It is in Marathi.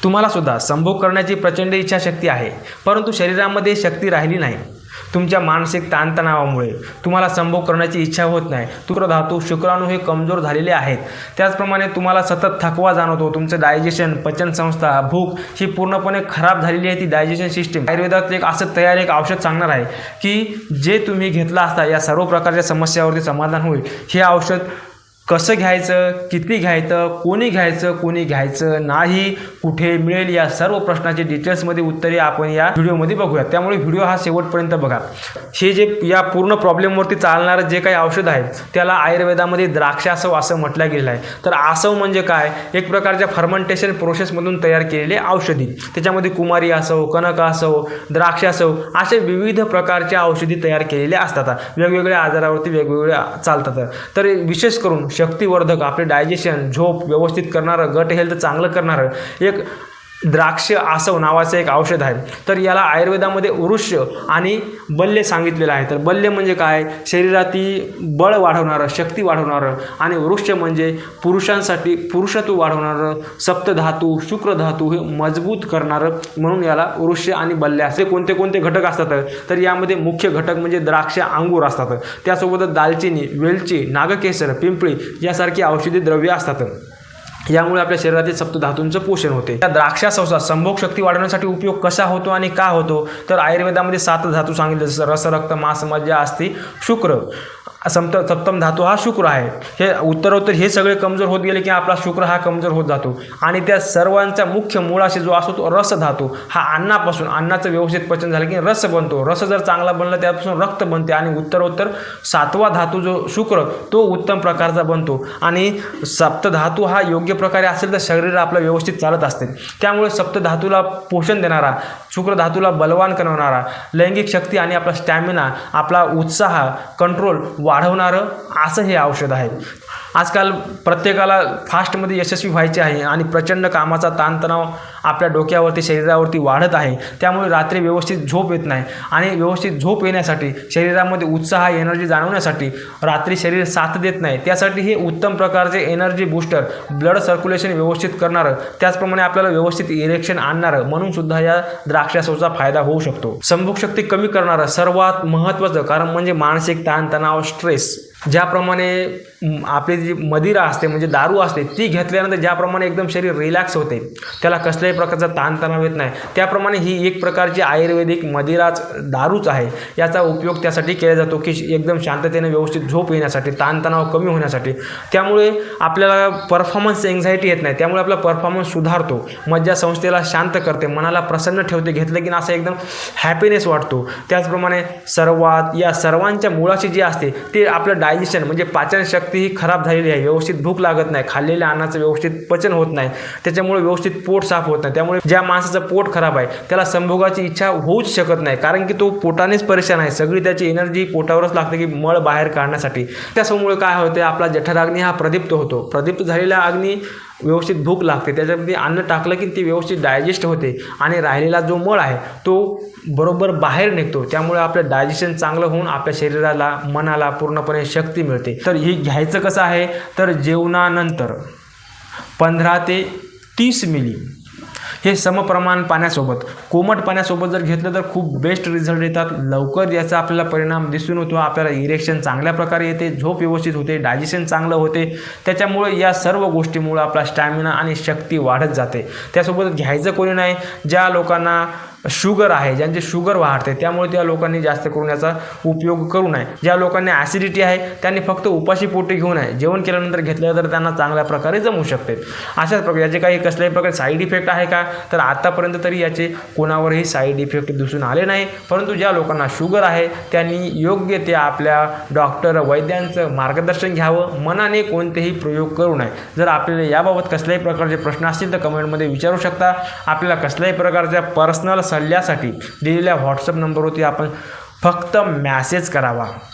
तुम्हाला सुद्धा संभोग करण्याची प्रचंड इच्छाशक्ती आहे, परंतु शरीरामध्ये शक्ती राहिली नाही। तुमच्या मानसिक ताणतणावामुळे तुम्हाला संभोग करण्याची इच्छा होत नाही। शुक्रधातू शुक्राणू हे कमजोर झालेले आहेत। त्याचप्रमाणे तुम्हाला सतत थकवा जाणवतो। तुमचं डायजेशन, पचनसंस्था, भूक ही पूर्णपणे खराब झालेली आहे, ती डायजेशन सिस्टीम। आयुर्वेदात एक असं तयार एक औषध सांगणार आहे की जे तुम्ही घेतला असता या सर्व प्रकारच्या समस्यावरती समाधान होईल। हे औषध कसं घ्यायचं, किती घ्यायचं, कोणी घ्यायचं नाही, कुठे मिळेल, या सर्व प्रश्नाची डिटेल्समध्ये उत्तरे आपण या व्हिडिओमध्ये बघूया। त्यामुळे व्हिडिओ हा शेवटपर्यंत बघा। हे जे या पूर्ण प्रॉब्लेमवरती चालणारं जे काही औषध आहे त्याला आयुर्वेदामध्ये द्राक्षासव असं म्हटलं गेलं आहे। तर आसव म्हणजे काय? एक प्रकारच्या फर्मेंटेशन प्रोसेसमधून तयार केलेले औषधी। त्याच्यामध्ये कुमारी आसव, कनक आसव, द्राक्षासव असे विविध प्रकारच्या औषधी तयार केलेले असतात। वेगवेगळ्या आजारावरती वेगवेगळ्या चालतात। तर विशेष करून शक्तिवर्धक, आपले डायजेशन, झोप व्यवस्थित करणारं, गट हेल्थ चांगलं करणारं एक द्राक्ष आसव नावाचं एक औषध आहे। तर याला आयुर्वेदामध्ये उरुष्य आणि बल्य सांगितलेलं आहे। तर बल्य म्हणजे काय? शरीरातील बळ वाढवणारं, शक्ती वाढवणारं, आणि उरुष्य म्हणजे पुरुषांसाठी पुरुषत्व वाढवणारं, सप्तधातू, शुक्रधातू हे मजबूत करणारं, म्हणून याला उरुष्य आणि बल्य असे कोणते कोणते घटक असतात? तर यामध्ये मुख्य घटक म्हणजे द्राक्ष, अंगूर असतात। त्यासोबतच दालचिनी, वेलची, नागकेसर, पिंपळी यासारखी औषधी द्रव्ये असतात। यामुळे आपल्या शरीरातील सप्तधातूंचं पोषण होते। त्या द्राक्षासवचा संभोग शक्ती वाढवण्यासाठी उपयोग कसा होतो आणि का होतो? तर आयुर्वेदामध्ये 7 धातू सांगितले, जसं रस, रक्त, मांस, मज्जा, अस्थि, शुक्र। सप्तम धातू हा शुक्र आहे। हे उत्तरोत्तर हे सगळे कमजोर होत गेले की आपला शुक्र हा कमजोर होत जातो। आणि त्या सर्वांचा मुख्य मुळाशी जो असतो तो रस धातू, हा अन्नापासून, अन्नाचं व्यवस्थित पचन झालं की रस बनतो। रस जर चांगला बनला त्यापासून रक्त बनते। आणि उत्तरोत्तर 7वा धातू जो शुक्र तो उत्तम प्रकारचा बनतो। आणि सप्तधातू हा योग्य प्रकारे असेल तर शरीर आपलं व्यवस्थित चालत असते। त्यामुळे सप्तधातूला पोषण देणारा, शुक्रधातूला बलवान बनवणारा, लैंगिक शक्ती आणि आपला स्टॅमिना, आपला उत्साह, कंट्रोल वाढवणारं असं हे औषध आहे। आजकाल प्रत्येकाला फास्टमध्ये यशस्वी व्हायचे आहे आणि प्रचंड कामाचा ताणतणाव आपल्या डोक्यावरती, शरीरावरती वाढत आहे। त्यामुळे रात्री व्यवस्थित झोप येत नाही। आणि व्यवस्थित झोप येण्यासाठी, शरीरामध्ये उत्साह, एनर्जी जाणवण्यासाठी, रात्री शरीर साथ देत नाही, त्यासाठी हे उत्तम प्रकारचे एनर्जी बूस्टर, ब्लड सर्क्युलेशन व्यवस्थित करणारं, त्याचप्रमाणे आपल्याला व्यवस्थित इरेक्शन आणणारं, म्हणून सुद्धा या द्राक्षासवचा फायदा होऊ शकतो। संभोग शक्ती कमी करणारं सर्वात महत्त्वाचं कारण म्हणजे मानसिक ताणतणाव, स्ट्रेस। ज्याप्रमाणे आपली जी मदिरा असते म्हणजे दारू असते ती घेतल्यानंतर ज्याप्रमाणे एकदम शरीर रिलॅक्स होते, त्याला कसल्याही प्रकारचा ताणतणाव येत नाही, त्याप्रमाणे ही एक प्रकारची आयुर्वेदिक मदिराच, दारूच आहे। याचा उपयोग त्यासाठी केला जातो की एकदम शांततेने व्यवस्थित झोप येण्यासाठी, ताणतणाव कमी होण्यासाठी। त्यामुळे आपल्याला परफॉर्मन्स एन्झायटी येत नाही, त्यामुळे आपला परफॉर्मन्स सुधारतो, मज्जा संस्थेला शांत करते, मनाला प्रसन्न ठेवते, घेतलं की असं एकदम हॅपीनेस वाटतो। त्याचप्रमाणे या सर्वांच्या मुळाशी जी असते ते आपलं डायजेशन म्हणजे पाचन शक्ती ही खराब झालेली आहे। व्यवस्थित भूक लागत नाही, खाल्लेल्या अन्नाचं व्यवस्थित पचन होत नाही, त्याच्यामुळे व्यवस्थित पोट साफ होत नाही। त्यामुळे ज्या माणसाचं पोट खराब आहे त्याला संभोगाची इच्छा होऊच शकत नाही, कारण की तो पोटानेच परेशान आहे। सगळी त्याची एनर्जी पोटावरच लागते की मळ बाहेर काढण्यासाठी। त्याच्यामुळे काय होते, आपला जठराग्नी हा प्रदीप्त होतो। प्रदीप्त झालेला अग्नी व्यवस्थित भूक लागते, त्याच्यामध्ये अन्न टाकलं की ती व्यवस्थित डायजेस्ट होते आणि राहिलेला जो मळ आहे तो बरोबर बाहेर निघतो। त्यामुळे आपलं डायजेशन चांगलं होऊन आपल्या शरीराला, मनाला पूर्णपणे शक्ती मिळते। तर हे घ्यायचं कसं आहे, तर जेवणानंतर 15 ते 30 मिली हे समप्रमाण पाण्यासोबत, कोमट पाण्यासोबत जर घेतलं तर खूप बेस्ट रिझल्ट येतात। लवकर याचा आपल्याला परिणाम दिसून होतो। आपल्याला इरेक्शन चांगल्या प्रकारे येते, झोप व्यवस्थित होते, डायजेशन चांगलं होते। त्याच्यामुळे या सर्व गोष्टीमुळे आपला स्टॅमिना आणि शक्ती वाढत जाते। त्यासोबत घ्यायचं कोणी नाही, ज्या लोकांना शुगर आहे, ज्यांचे शुगर वाढते, त्यामुळे त्या लोकांनी जास्त करून याचा उपयोग करू नये। ज्या लोकांनी ॲसिडिटी आहे त्यांनी फक्त उपाशी पोटी घेऊ नये, जेवण केल्यानंतर घेतलं तर त्यांना चांगल्या प्रकारे जमू शकते। अशाच प्रकारे याचे काही कसल्याही प्रकारे साईड इफेक्ट आहे का, तर आतापर्यंत तरी याचे कोणावरही साईड इफेक्ट दिसून आले नाही। परंतु ज्या लोकांना शुगर आहे त्यांनी योग्य ते आपल्या डॉक्टर, वैद्यांचं मार्गदर्शन घ्यावं, मनाने कोणतेही प्रयोग करू नये। जर आपल्याला याबाबत कसल्याही प्रकारचे प्रश्न असतील तर कमेंटमध्ये विचारू शकता। आपल्याला कसल्याही प्रकारच्या पर्सनल सल्ल्यासाठी दिलेल्या व्हॉट्सअप नंबरवरती आपण फक्त मॅसेज करावा।